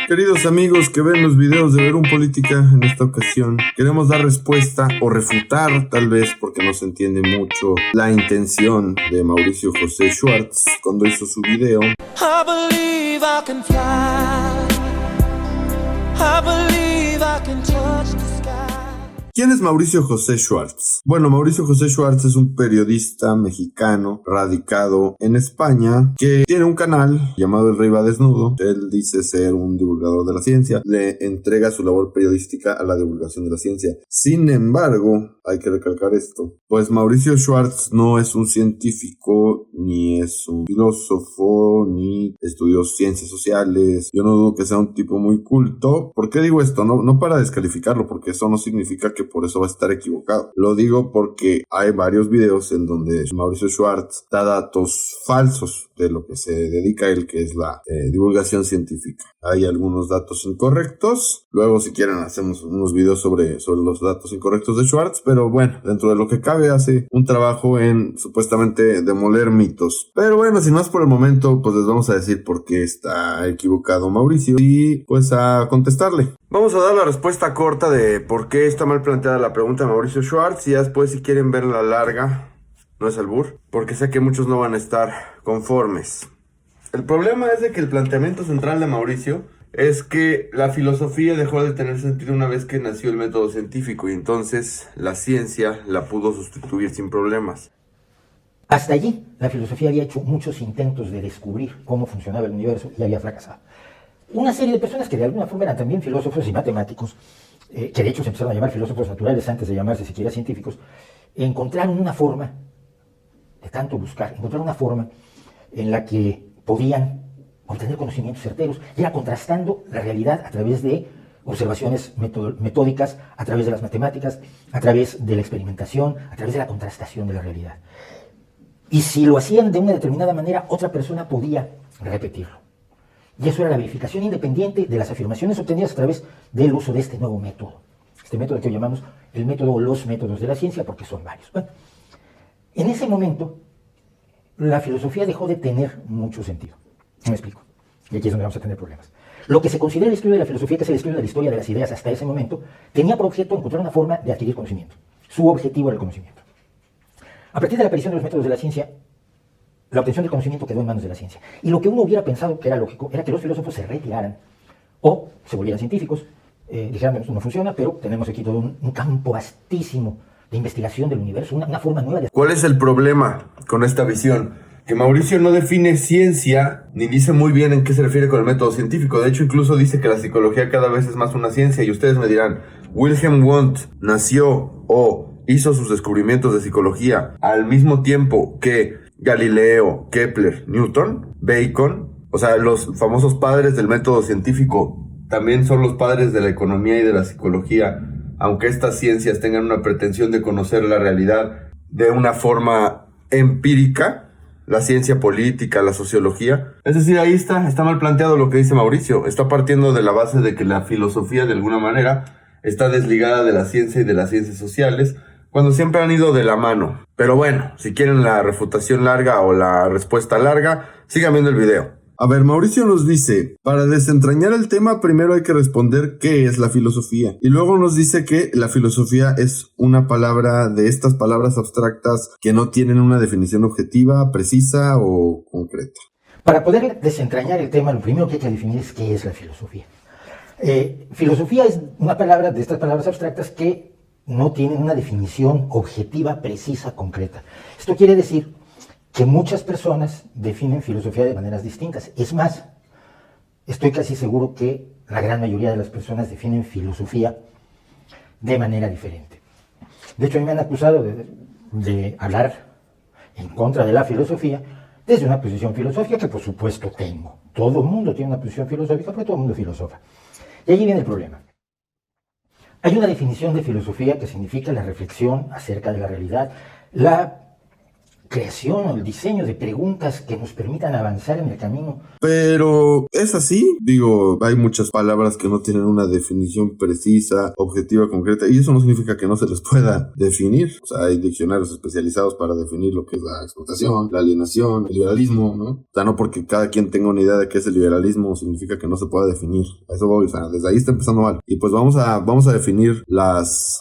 Queridos amigos que ven los videos de Verum Política, en esta ocasión queremos dar respuesta o refutar, tal vez porque no se entiende mucho, la intención de Mauricio José Schwartz cuando hizo su video. I believe I can fly. I believe I can touch the sky. ¿Quién es Mauricio José Schwartz? Bueno, Mauricio José Schwartz es un periodista mexicano radicado en España que tiene un canal llamado El Rey va Desnudo. Él dice ser un divulgador de la ciencia, le entrega su labor periodística a la divulgación de la ciencia. Sin embargo, hay que recalcar esto, pues Mauricio Schwartz no es un científico, ni es un filósofo, ni estudió ciencias sociales. Yo no dudo que sea un tipo muy culto. ¿Por qué digo esto? No para descalificarlo, porque eso no significa que por eso va a estar equivocado. Lo digo porque hay varios videos en donde Mauricio Schwartz da datos falsos de lo que se dedica a él, que es la divulgación científica. Hay algunos datos incorrectos. Luego, si quieren, hacemos unos videos sobre los datos incorrectos de Schwartz, pero bueno, dentro de lo que cabe, hace un trabajo en supuestamente demoler mitos. Pero bueno, sin más por el momento, pues les vamos a decir por qué está equivocado Mauricio y pues a contestarle. Vamos a dar la respuesta corta de por qué está mal planteada la pregunta de Mauricio Schwartz y ya después, si quieren verla larga, no es albur, porque sé que muchos no van a estar conformes. El problema es de que el planteamiento central de Mauricio es que la filosofía dejó de tener sentido una vez que nació el método científico y entonces la ciencia la pudo sustituir sin problemas. Hasta allí, la filosofía había hecho muchos intentos de descubrir cómo funcionaba el universo y había fracasado. Una serie de personas que de alguna forma eran también filósofos y matemáticos, que de hecho se empezaron a llamar filósofos naturales antes de llamarse siquiera científicos, encontraron una forma, de tanto buscar, encontraron una forma en la que podían obtener conocimientos certeros, y era contrastando la realidad a través de observaciones metódicas, a través de las matemáticas, a través de la experimentación, a través de la contrastación de la realidad. Y si lo hacían de una determinada manera, otra persona podía repetirlo. Y eso era la verificación independiente de las afirmaciones obtenidas a través del uso de este nuevo método. Este método que llamamos el método o los métodos de la ciencia, porque son varios. Bueno, en ese momento, la filosofía dejó de tener mucho sentido. Me explico. Y aquí es donde vamos a tener problemas. Lo que se considera el estudio de la filosofía, que es el estudio de la historia de las ideas hasta ese momento, tenía por objeto encontrar una forma de adquirir conocimiento. Su objetivo era el conocimiento. A partir de la aparición de los métodos de la ciencia, la obtención del conocimiento quedó en manos de la ciencia. Y lo que uno hubiera pensado que era lógico era que los filósofos se retiraran o se volvieran científicos. Dijeran, esto no funciona, pero tenemos aquí todo un campo vastísimo de investigación del universo, una forma nueva de... ¿Cuál es el problema con esta visión? Que Mauricio no define ciencia, ni dice muy bien en qué se refiere con el método científico. De hecho, incluso dice que la psicología cada vez es más una ciencia. Y ustedes me dirán, Wilhelm Wundt nació o hizo sus descubrimientos de psicología al mismo tiempo que Galileo, Kepler, Newton, Bacon. O sea, los famosos padres del método científico también son los padres de la economía y de la psicología, aunque estas ciencias tengan una pretensión de conocer la realidad de una forma empírica. La ciencia política, la sociología. Es decir, ahí está mal planteado lo que dice Mauricio. Está partiendo de la base de que la filosofía de alguna manera está desligada de la ciencia y de las ciencias sociales, cuando siempre han ido de la mano. Pero bueno, si quieren la refutación larga o la respuesta larga, sigan viendo el video. A ver, Mauricio nos dice, para desentrañar el tema primero hay que responder qué es la filosofía. Y luego nos dice que la filosofía es una palabra de estas palabras abstractas que no tienen una definición objetiva, precisa o concreta. Para poder desentrañar el tema, lo primero que hay que definir es qué es la filosofía. Filosofía es una palabra de estas palabras abstractas que no tienen una definición objetiva, precisa, concreta. Esto quiere decir que muchas personas definen filosofía de maneras distintas. Es más, estoy casi seguro que la gran mayoría de las personas definen filosofía de manera diferente. De hecho, a mí me han acusado de hablar en contra de la filosofía desde una posición filosófica que por supuesto tengo. Todo el mundo tiene una posición filosófica, pero todo el mundo filosofa. Y allí viene el problema. Hay una definición de filosofía que significa la reflexión acerca de la realidad, la creación o el diseño de preguntas que nos permitan avanzar en el camino. Pero es así, digo, hay muchas palabras que no tienen una definición precisa, objetiva, concreta, y eso no significa que no se les pueda definir. O sea, hay diccionarios especializados para definir lo que es la explotación, la alienación, el liberalismo, ¿no? O sea, no porque cada quien tenga una idea de qué es el liberalismo significa que no se pueda definir. A eso voy, o sea, desde ahí está empezando mal. Y pues vamos a definir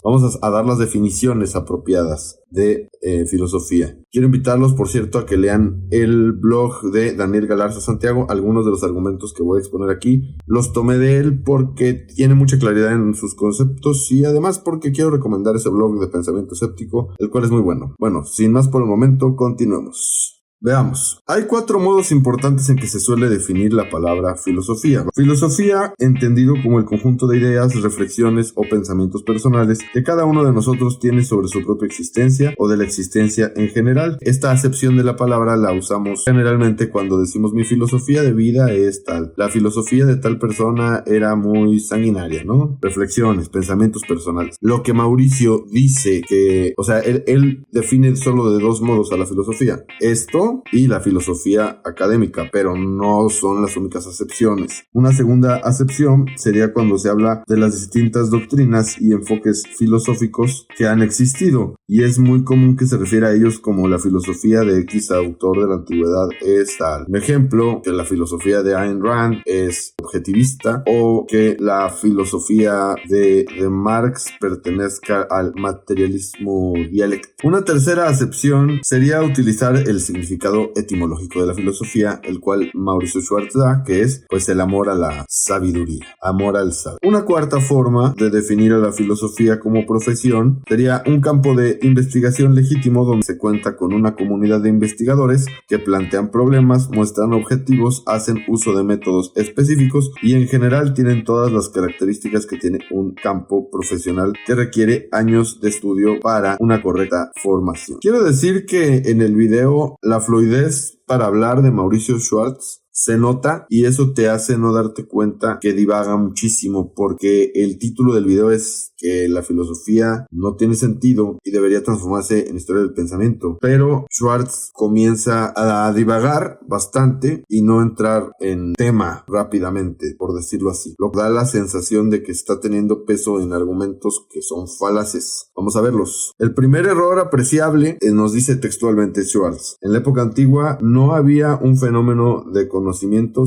vamos a dar las definiciones apropiadas de filosofía. Quiero invitarlos, por cierto, a que lean el blog de Daniel Galarza Santiago. Algunos de los argumentos que voy a exponer aquí los tomé de él porque tiene mucha claridad en sus conceptos y además porque quiero recomendar ese blog de pensamiento escéptico, el cual es muy bueno. Bueno, sin más por el momento, continuemos. Veamos. Hay 4 modos importantes en que se suele definir la palabra filosofía. Filosofía, entendido como el conjunto de ideas, reflexiones o pensamientos personales que cada uno de nosotros tiene sobre su propia existencia o de la existencia en general. Esta acepción de la palabra la usamos generalmente cuando decimos mi filosofía de vida es tal. La filosofía de tal persona era muy sanguinaria, ¿no? Reflexiones, pensamientos personales. Lo que Mauricio dice que, o sea, él define solo de 2 modos a la filosofía. Esto y la filosofía académica, pero no son las únicas acepciones. Una segunda acepción sería cuando se habla de las distintas doctrinas y enfoques filosóficos que han existido, y es muy común que se refiera a ellos como la filosofía de X autor de la antigüedad es tal. Un ejemplo, que la filosofía de Ayn Rand es objetivista, o que la filosofía de Marx pertenezca al materialismo dialéctico. Una tercera acepción sería utilizar el significado etimológico de la filosofía, el cual Mauricio Schwartz da, que es pues el amor a la sabiduría, amor al saber. Una cuarta forma de definir a la filosofía como profesión sería un campo de investigación legítimo donde se cuenta con una comunidad de investigadores que plantean problemas, muestran objetivos, hacen uso de métodos específicos y en general tienen todas las características que tiene un campo profesional que requiere años de estudio para una correcta formación. Quiero decir que en el video la fluidez para hablar de Mauricio Schwartz se nota y eso te hace no darte cuenta que divaga muchísimo porque el título del video es que la filosofía no tiene sentido y debería transformarse en historia del pensamiento, pero Schwartz comienza a divagar bastante y no entrar en tema rápidamente, por decirlo así, lo que da la sensación de que está teniendo peso en argumentos que son falaces. Vamos a verlos. El primer error apreciable nos dice textualmente Schwartz: en la época antigua no había un fenómeno de conocimiento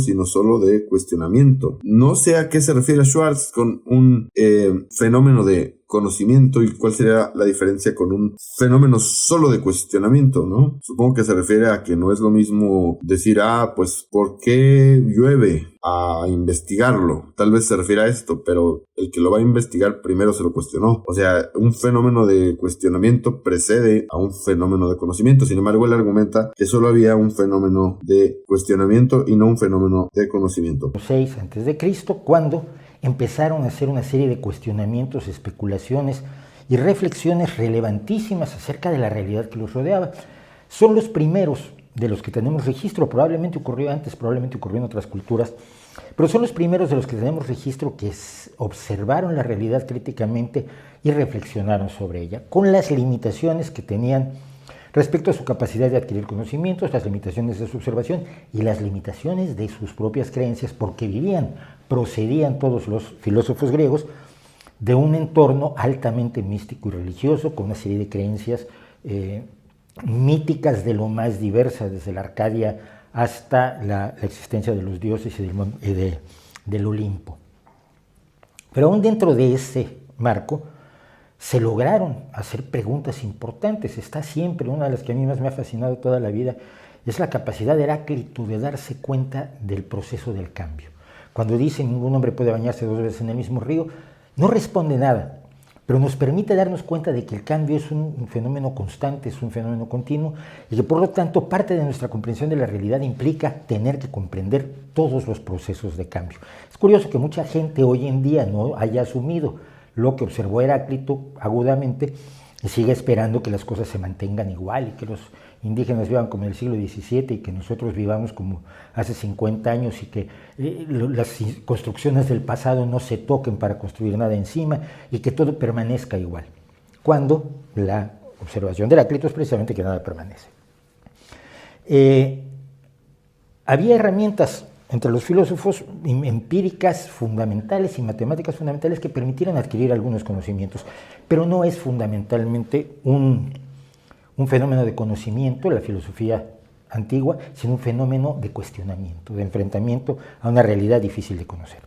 sino solo de cuestionamiento. No sé a qué se refiere Schwartz con un fenómeno de conocimiento y cuál sería la diferencia con un fenómeno solo de cuestionamiento, ¿no? Supongo que se refiere a que no es lo mismo decir, pues ¿por qué llueve? A investigarlo. Tal vez se refiere a esto, pero el que lo va a investigar primero se lo cuestionó. O sea, un fenómeno de cuestionamiento precede a un fenómeno de conocimiento. Sin embargo, él argumenta que solo había un fenómeno de cuestionamiento y no un fenómeno de conocimiento. 6 a.C., cuando empezaron a hacer una serie de cuestionamientos, especulaciones y reflexiones relevantísimas acerca de la realidad que los rodeaba. Son los primeros de los que tenemos registro, probablemente ocurrió antes, probablemente ocurrió en otras culturas, pero son los primeros de los que tenemos registro que observaron la realidad críticamente y reflexionaron sobre ella, con las limitaciones que tenían respecto a su capacidad de adquirir conocimientos, las limitaciones de su observación y las limitaciones de sus propias creencias, porque procedían todos los filósofos griegos de un entorno altamente místico y religioso, con una serie de creencias míticas de lo más diversas, desde la Arcadia hasta la existencia de los dioses y del Olimpo. Pero aún dentro de ese marco se lograron hacer preguntas importantes. Está siempre, una de las que a mí más me ha fascinado toda la vida, es la capacidad de Heráclito de darse cuenta del proceso del cambio. Cuando dice ningún hombre puede bañarse 2 veces en el mismo río, no responde nada, pero nos permite darnos cuenta de que el cambio es un fenómeno constante, es un fenómeno continuo, y que por lo tanto parte de nuestra comprensión de la realidad implica tener que comprender todos los procesos de cambio. Es curioso que mucha gente hoy en día no haya asumido lo que observó Heráclito agudamente y sigue esperando que las cosas se mantengan igual y que los indígenas vivan como en el siglo XVII y que nosotros vivamos como hace 50 años y que las construcciones del pasado no se toquen para construir nada encima y que todo permanezca igual, cuando la observación de Heráclito es precisamente que nada permanece. Había herramientas entre los filósofos empíricas fundamentales y matemáticas fundamentales que permitieran adquirir algunos conocimientos, pero no es fundamentalmente un fenómeno de conocimiento, la filosofía antigua, sino un fenómeno de cuestionamiento, de enfrentamiento a una realidad difícil de conocer.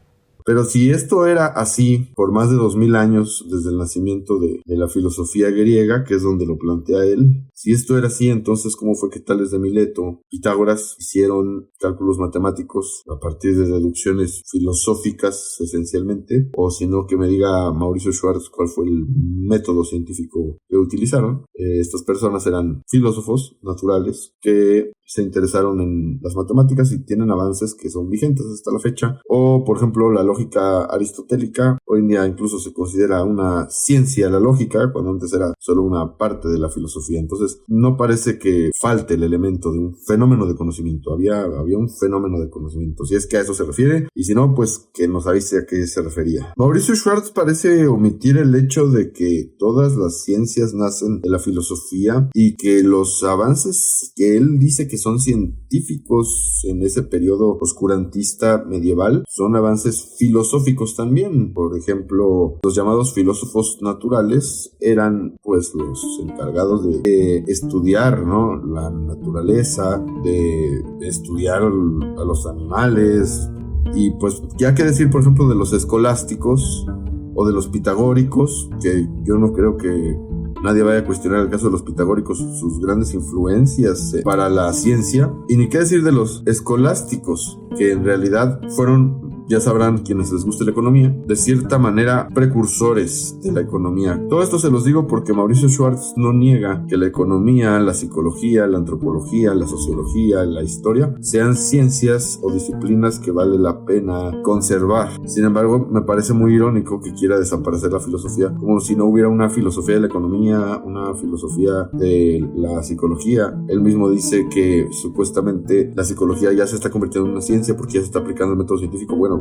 Pero si esto era así por más de 2000 años desde el nacimiento de la filosofía griega, que es donde lo plantea él, si esto era así, entonces ¿cómo fue que Tales de Mileto, Pitágoras hicieron cálculos matemáticos a partir de deducciones filosóficas esencialmente? O si no, que me diga Mauricio Schwartz cuál fue el método científico que utilizaron. Estas personas eran filósofos naturales que se interesaron en las matemáticas y tienen avances que son vigentes hasta la fecha. O, por ejemplo, la lógica aristotélica. Hoy en día incluso se considera una ciencia la lógica, cuando antes era solo una parte de la filosofía. Entonces, no parece que falte el elemento de un fenómeno de conocimiento. Había un fenómeno de conocimiento, si es que a eso se refiere. Y si no, pues que nos avise a qué se refería. Mauricio Schwartz parece omitir el hecho de que todas las ciencias nacen de la filosofía y que los avances que él dice que son científicos en ese periodo oscurantista medieval son avances filosóficos también. Por ejemplo, los llamados filósofos naturales eran pues los encargados de estudiar, ¿no?, la naturaleza, de estudiar a los animales. Y pues ya que decir, por ejemplo, de los escolásticos o de los pitagóricos, que yo no creo que nadie vaya a cuestionar el caso de los pitagóricos, sus grandes influencias para la ciencia. Y ni qué decir de los escolásticos, que en realidad fueron, ya sabrán quienes les guste la economía, de cierta manera precursores de la economía. Todo esto se los digo porque Mauricio Schwartz no niega que la economía, la psicología, la antropología, la sociología, la historia sean ciencias o disciplinas que vale la pena conservar. Sin embargo, me parece muy irónico que quiera desaparecer la filosofía, como si no hubiera una filosofía de la economía, una filosofía de la psicología. Él mismo dice que supuestamente la psicología ya se está convirtiendo en una ciencia porque ya se está aplicando el método científico. Bueno,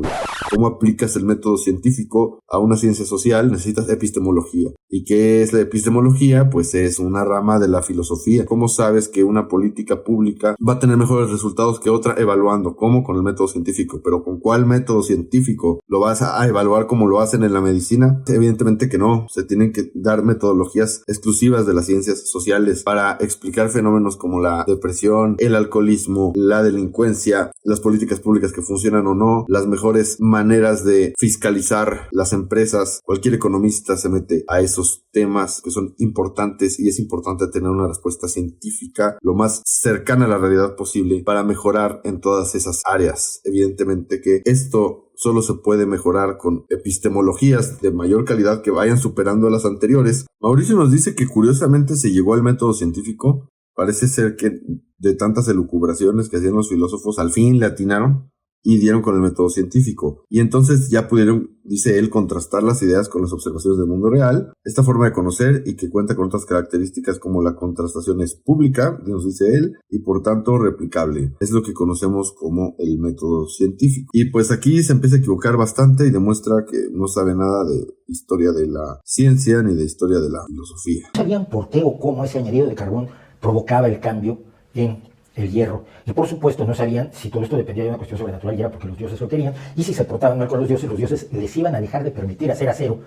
¿cómo aplicas el método científico a una ciencia social? Necesitas epistemología. ¿Y qué es la epistemología? Pues es una rama de la filosofía. ¿Cómo sabes que una política pública va a tener mejores resultados que otra evaluando? ¿Cómo? Con el método científico. ¿Pero con cuál método científico? ¿Lo vas a evaluar como lo hacen en la medicina? Evidentemente que no. Se tienen que dar metodologías exclusivas de las ciencias sociales para explicar fenómenos como la depresión, el alcoholismo, la delincuencia, las políticas públicas que funcionan o no, las mejores maneras de fiscalizar las empresas. Cualquier economista se mete a esos temas que son importantes y es importante tener una respuesta científica lo más cercana a la realidad posible para mejorar en todas esas áreas. Evidentemente que esto solo se puede mejorar con epistemologías de mayor calidad que vayan superando a las anteriores. Mauricio nos dice que curiosamente se llegó al método científico. Parece ser que de tantas elucubraciones que hacían los filósofos, al fin le atinaron y dieron con el método científico. Y entonces ya pudieron, dice él, contrastar las ideas con las observaciones del mundo real. Esta forma de conocer y que cuenta con otras características como la contrastación es pública, nos dice él, y por tanto replicable. Es lo que conocemos como el método científico. Y pues aquí se empieza a equivocar bastante y demuestra que no sabe nada de historia de la ciencia ni de historia de la filosofía. No sabían por qué o cómo ese añadido de carbón provocaba el cambio en el hierro. Y por supuesto no sabían si todo esto dependía de una cuestión sobrenatural y era porque los dioses lo querían, y si se portaban mal con los dioses les iban a dejar de permitir hacer acero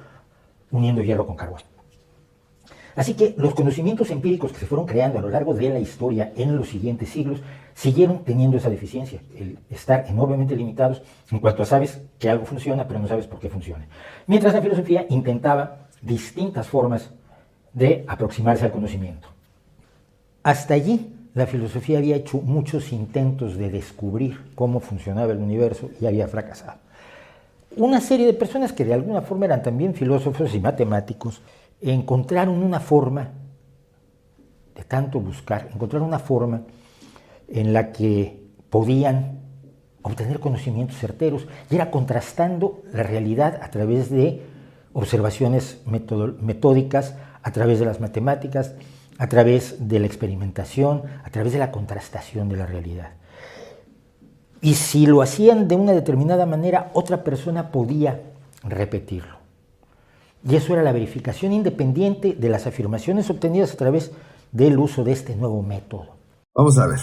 uniendo hierro con carbón. Así que los conocimientos empíricos que se fueron creando a lo largo de la historia en los siguientes siglos siguieron teniendo esa deficiencia, el estar enormemente limitados en cuanto a sabes que algo funciona pero no sabes por qué funciona. Mientras la filosofía intentaba distintas formas de aproximarse al conocimiento. Hasta allí la filosofía había hecho muchos intentos de descubrir cómo funcionaba el universo y había fracasado. Una serie de personas que de alguna forma eran también filósofos y matemáticos encontraron una forma, de tanto buscar, encontraron una forma en la que podían obtener conocimientos certeros y era contrastando la realidad a través de observaciones metódicas, a través de las matemáticas, a través de la experimentación, a través de la contrastación de la realidad. Y si lo hacían de una determinada manera, otra persona podía repetirlo. Y eso era la verificación independiente de las afirmaciones obtenidas a través del uso de este nuevo método. Vamos a ver.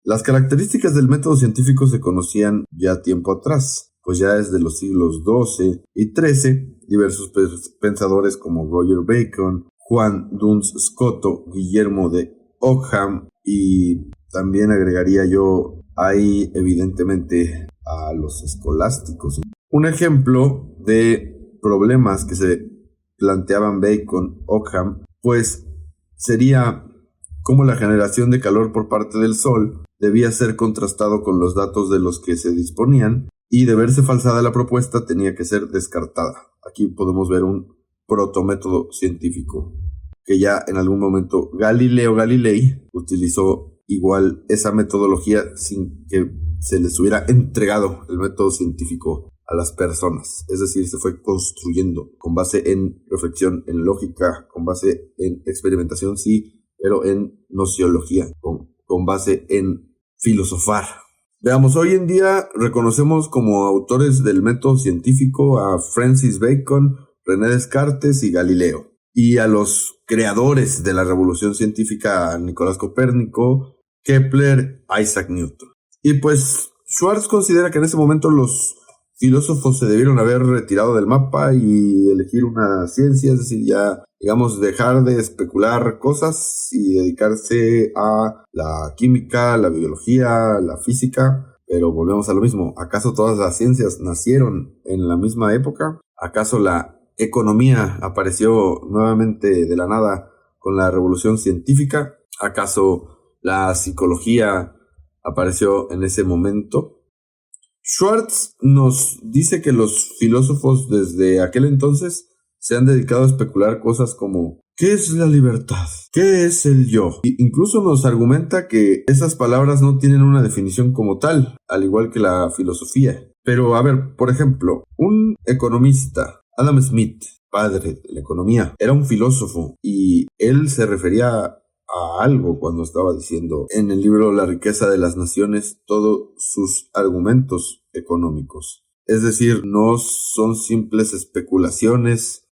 Las características del método científico se conocían ya tiempo atrás, pues ya desde los siglos XII y XIII, diversos pensadores como Roger Bacon, Juan Duns Scoto, Guillermo de Ockham y también agregaría yo ahí evidentemente a los escolásticos. Un ejemplo de problemas que se planteaban Bacon, Ockham, pues sería cómo la generación de calor por parte del Sol debía ser contrastado con los datos de los que se disponían y de verse falsada la propuesta tenía que ser descartada. Aquí podemos ver un protométodo científico que ya en algún momento Galileo Galilei utilizó igual esa metodología sin que se les hubiera entregado el método científico a las personas. Es decir, se fue construyendo con base en reflexión, en lógica, con base en experimentación, sí, pero en nociología, con base en filosofar. Veamos, hoy en día reconocemos como autores del método científico a Francis Bacon, René Descartes y Galileo, y a los creadores de la revolución científica, a Nicolás Copérnico, Kepler, Isaac Newton. Y pues Schwartz considera que en ese momento los filósofos se debieron haber retirado del mapa y elegir una ciencia, es decir, ya, digamos, dejar de especular cosas y dedicarse a la química, la biología, la física. Pero volvemos a lo mismo, ¿acaso todas las ciencias nacieron en la misma época? ¿Acaso la economía apareció nuevamente de la nada con la revolución científica? ¿Acaso la psicología apareció en ese momento? Schwartz nos dice que los filósofos desde aquel entonces se han dedicado a especular cosas como ¿qué es la libertad? ¿Qué es el yo? E incluso nos argumenta que esas palabras no tienen una definición como tal, al igual que la filosofía. Pero a ver, por ejemplo, un economista, Adam Smith, padre de la economía, era un filósofo y él se refería a algo cuando estaba diciendo en el libro La riqueza de las naciones todos sus argumentos económicos. Es decir, no son simples especulaciones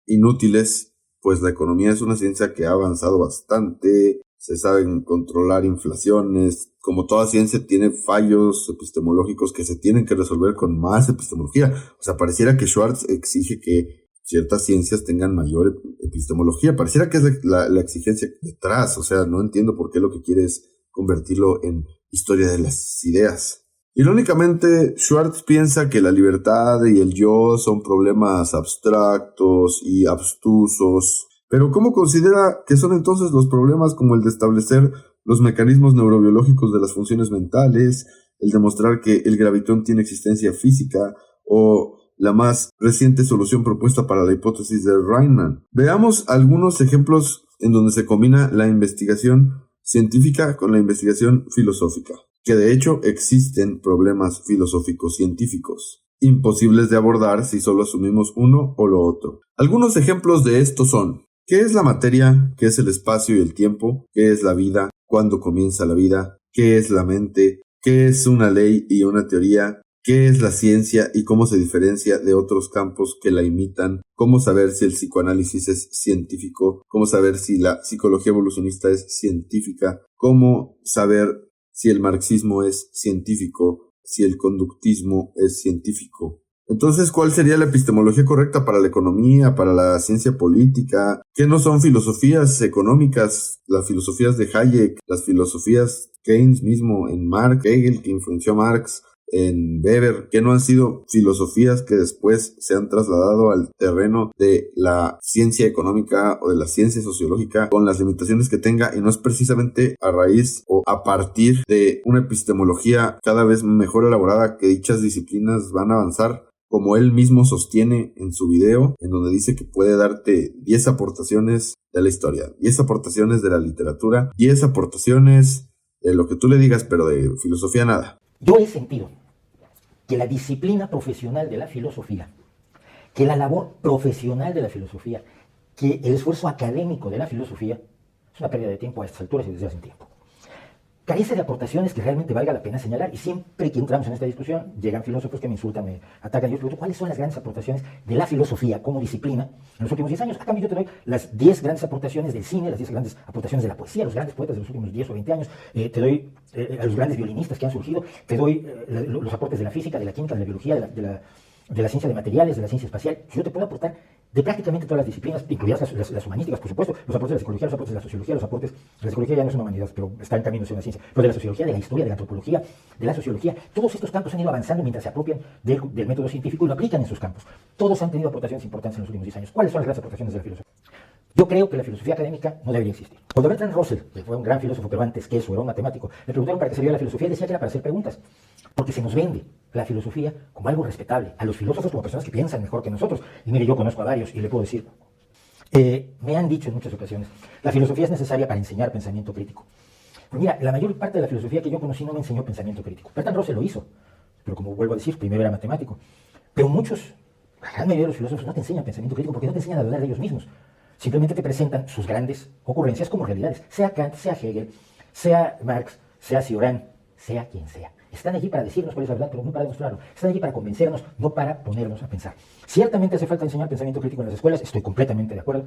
inútiles, pues la economía es una ciencia que ha avanzado bastante, se saben controlar inflaciones, como toda ciencia tiene fallos epistemológicos que se tienen que resolver con más epistemología. O sea, pareciera que Schwartz exige que ciertas ciencias tengan mayor epistemología. Pareciera que es la exigencia detrás. O sea, no entiendo por qué lo que quiere es convertirlo en historia de las ideas. Irónicamente, Schwartz piensa que la libertad y el yo son problemas abstractos y abstrusos. Pero ¿cómo considera que son entonces los problemas como el de establecer los mecanismos neurobiológicos de las funciones mentales, el demostrar que el gravitón tiene existencia física o la más reciente solución propuesta para la hipótesis de Riemann? Veamos algunos ejemplos en donde se combina la investigación científica con la investigación filosófica, que de hecho existen problemas filosóficos científicos, imposibles de abordar si solo asumimos uno o lo otro. Algunos ejemplos de esto son: ¿qué es la materia? ¿Qué es el espacio y el tiempo? ¿Qué es la vida? ¿Cuándo comienza la vida? ¿Qué es la mente? ¿Qué es una ley y una teoría? ¿Qué es la ciencia y cómo se diferencia de otros campos que la imitan? ¿Cómo saber si el psicoanálisis es científico? ¿Cómo saber si la psicología evolucionista es científica? ¿Cómo saber si el marxismo es científico? ¿Si el conductismo es científico? Entonces, ¿cuál sería la epistemología correcta para la economía, para la ciencia política? ¿Qué no son filosofías económicas? Las filosofías de Hayek, las filosofías Keynes mismo, en Marx, Hegel, que influenció a Marx, en Weber, que no han sido filosofías que después se han trasladado al terreno de la ciencia económica o de la ciencia sociológica con las limitaciones que tenga, y no es precisamente a raíz o a partir de una epistemología cada vez mejor elaborada que dichas disciplinas van a avanzar, como él mismo sostiene en su video, en donde dice que puede darte 10 aportaciones de la historia, 10 aportaciones de la literatura, 10 aportaciones de lo que tú le digas, pero de filosofía nada. Yo he sentido que la disciplina profesional de la filosofía, que la labor profesional de la filosofía, que el esfuerzo académico de la filosofía es una pérdida de tiempo a estas alturas y desde hace tiempo. carece de aportaciones que realmente valga la pena señalar. Y siempre que entramos en esta discusión, llegan filósofos que me insultan, me atacan. Yo les pregunto, ¿cuáles son las grandes aportaciones de la filosofía como disciplina en los últimos 10 años? A cambio, yo te doy las 10 grandes aportaciones del cine, las 10 grandes aportaciones de la poesía, los grandes poetas de los últimos 10 o 20 años. Te doy a los grandes violinistas que han surgido. Te doy los aportes de la física, de la química, de la biología, de la ciencia de materiales, de la ciencia espacial. Yo te puedo aportar de prácticamente todas las disciplinas, incluidas las humanísticas, por supuesto, los aportes de la psicología, los aportes de la sociología, los aportes de la psicología ya no es una humanidad, pero está en camino hacia una ciencia, pero de la sociología, de la historia, de la antropología, de la sociología, todos estos campos han ido avanzando mientras se apropian del método científico y lo aplican en sus campos. Todos han tenido aportaciones importantes en los últimos 10 años. ¿Cuáles son las grandes aportaciones de la filosofía? Yo creo que la filosofía académica no debería existir. Cuando Bertrand Russell, que fue un gran filósofo, pero antes que eso era un matemático, le preguntaron para qué servía la filosofía, y decía que era para hacer preguntas. Porque se nos vende la filosofía como algo respetable, a los filósofos como personas que piensan mejor que nosotros. Y mire, yo conozco a varios y le puedo decir, me han dicho en muchas ocasiones, la filosofía es necesaria para enseñar pensamiento crítico. Pues mira, la mayor parte de la filosofía que yo conocí no me enseñó pensamiento crítico. Bertrand Russell lo hizo, pero como vuelvo a decir, primero era matemático. Pero la gran mayoría de los filósofos no te enseñan pensamiento crítico porque no te enseñan a dudar de ellos mismos. Simplemente te presentan sus grandes ocurrencias como realidades, sea Kant, sea Hegel, sea Marx, sea Cioran, sea quien sea. Están allí para decirnos cuál es la verdad, pero no para demostrarlo. Están allí para convencernos, no para ponernos a pensar. Ciertamente hace falta enseñar pensamiento crítico en las escuelas, estoy completamente de acuerdo.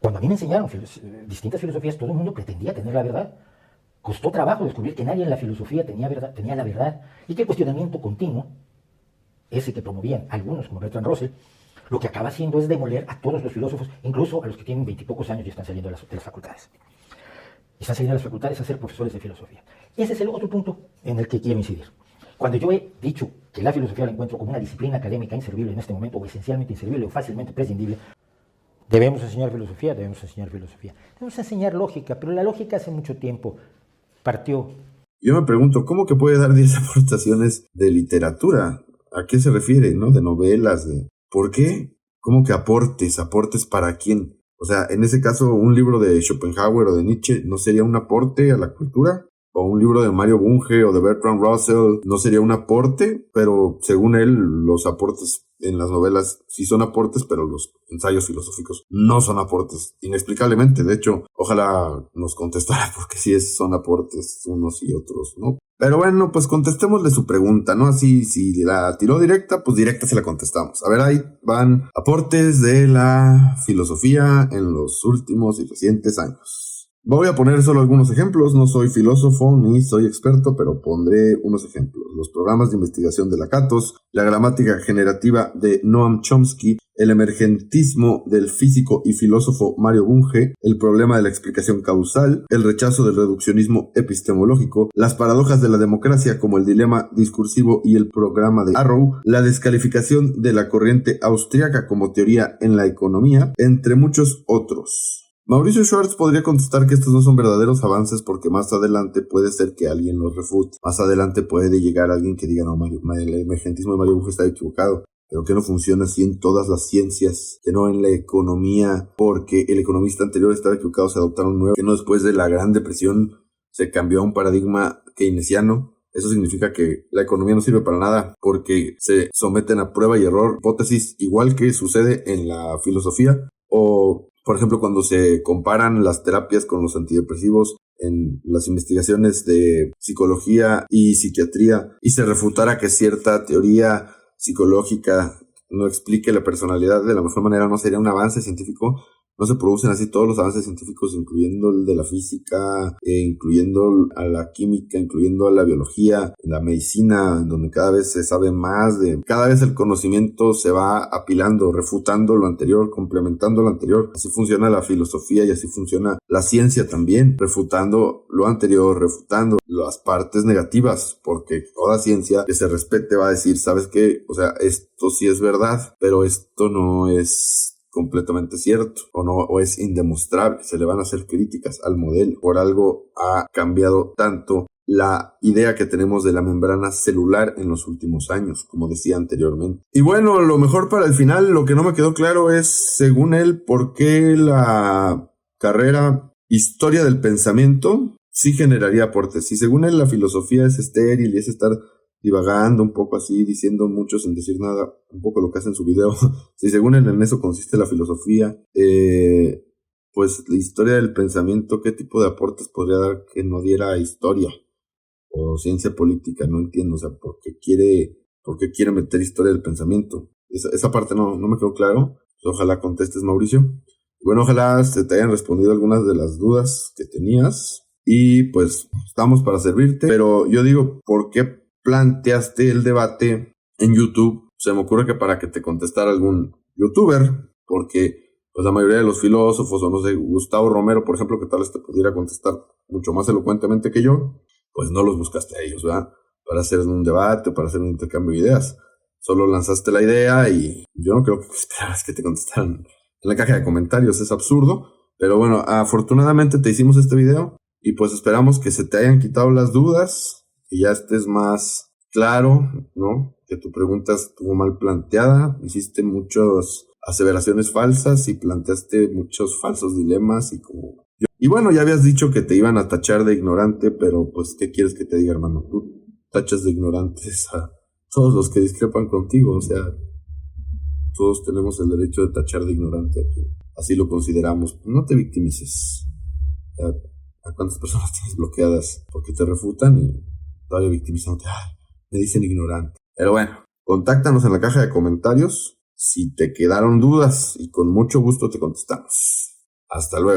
Cuando a mí me enseñaron distintas filosofías, todo el mundo pretendía tener la verdad. Costó trabajo descubrir que nadie en la filosofía tenía la verdad, y que el cuestionamiento continuo, ese que promovían algunos como Bertrand Russell, lo que acaba haciendo es demoler a todos los filósofos, incluso a los que tienen 20 y pocos años y están saliendo de las facultades. Están saliendo de las facultades a ser profesores de filosofía. Ese es el otro punto en el que quiero incidir. Cuando yo he dicho que la filosofía la encuentro como una disciplina académica inservible en este momento, o esencialmente inservible o fácilmente prescindible, debemos enseñar filosofía, debemos enseñar lógica, pero la lógica hace mucho tiempo partió. Yo me pregunto, ¿cómo que puede dar 10 aportaciones de literatura? ¿A qué se refiere, no? De novelas, ¿Por qué? ¿Cómo que aportes? ¿Aportes para quién? O sea, en ese caso, un libro de Schopenhauer o de Nietzsche no sería un aporte a la cultura. O un libro de Mario Bunge o de Bertrand Russell no sería un aporte, pero según él, los aportes en las novelas sí son aportes, pero los ensayos filosóficos no son aportes, inexplicablemente. De hecho, ojalá nos contestara porque sí son aportes unos y otros, ¿no? Pero bueno, pues contestémosle su pregunta, ¿no? Así, si la tiró directa, pues directa se la contestamos. A ver, ahí van aportes de la filosofía en los últimos y recientes años. Voy a poner solo algunos ejemplos, no soy filósofo ni soy experto, pero pondré unos ejemplos. Los programas de investigación de Lakatos, la gramática generativa de Noam Chomsky, el emergentismo del físico y filósofo Mario Bunge, el problema de la explicación causal, el rechazo del reduccionismo epistemológico, las paradojas de la democracia como el dilema discursivo y el programa de Arrow, la descalificación de la corriente austríaca como teoría en la economía, entre muchos otros. Mauricio Schwartz podría contestar que estos no son verdaderos avances porque más adelante puede ser que alguien los refute. Más adelante puede llegar alguien que diga, no, el emergentismo de Mario Bunge está equivocado. Pero que no funciona así en todas las ciencias, que no en la economía, porque el economista anterior estaba equivocado, se adoptaron nuevos, que no después de la Gran Depresión se cambió a un paradigma keynesiano. Eso significa que la economía no sirve para nada porque se someten a prueba y error, hipótesis, igual que sucede en la filosofía. O, por ejemplo, cuando se comparan las terapias con los antidepresivos en las investigaciones de psicología y psiquiatría y se refutara que cierta teoría psicológica no explique la personalidad de la mejor manera, no sería un avance científico. No se producen así todos los avances científicos, incluyendo el de la física, incluyendo a la química, incluyendo a la biología, la medicina, en donde cada vez se sabe más, cada vez el conocimiento se va apilando, refutando lo anterior, complementando lo anterior. Así funciona la filosofía y así funciona la ciencia también, refutando lo anterior, refutando las partes negativas, porque toda ciencia que se respete va a decir, ¿sabes qué? O sea, esto sí es verdad, pero esto no es completamente cierto o es indemostrable. Se le van a hacer críticas al modelo. Por algo ha cambiado tanto la idea que tenemos de la membrana celular en los últimos años, como decía anteriormente. Y bueno, lo mejor para el final, lo que no me quedó claro es, según él, por qué la carrera Historia del Pensamiento sí generaría aportes. Si según él la filosofía es estéril y es estar divagando un poco así, diciendo mucho sin decir nada, un poco lo que hace en su video. Si según él en eso consiste la filosofía, pues la historia del pensamiento, ¿qué tipo de aportes podría dar que no diera historia o ciencia política? No entiendo, o sea, por qué quiere meter historia del pensamiento? Esa parte no me quedó claro. Ojalá contestes, Mauricio. Bueno, ojalá se te hayan respondido algunas de las dudas que tenías. Y pues estamos para servirte. Pero yo digo, ¿por qué planteaste el debate en YouTube? Se me ocurre que para que te contestara algún youtuber, porque pues la mayoría de los filósofos, o no sé, Gustavo Romero, por ejemplo, que tal vez te pudiera contestar mucho más elocuentemente que yo, pues no los buscaste a ellos, ¿verdad? Para hacer un debate o para hacer un intercambio de ideas. Solo lanzaste la idea y yo no creo que esperaras que te contestaran en la caja de comentarios, es absurdo. Pero bueno, afortunadamente te hicimos este video y pues esperamos que se te hayan quitado las dudas, que ya estés más claro, ¿no? Que tu pregunta estuvo mal planteada, hiciste muchas aseveraciones falsas y planteaste muchos falsos dilemas y bueno, ya habías dicho que te iban a tachar de ignorante, pero pues ¿qué quieres que te diga, hermano? Tú tachas de ignorantes a todos los que discrepan contigo, o sea, todos tenemos el derecho de tachar de ignorante aquí. Así lo consideramos. No te victimices. ¿A cuántas personas tienes bloqueadas porque te refutan y todavía victimizándote? Me dicen ignorante. Pero bueno, contáctanos en la caja de comentarios si te quedaron dudas y con mucho gusto te contestamos. Hasta luego.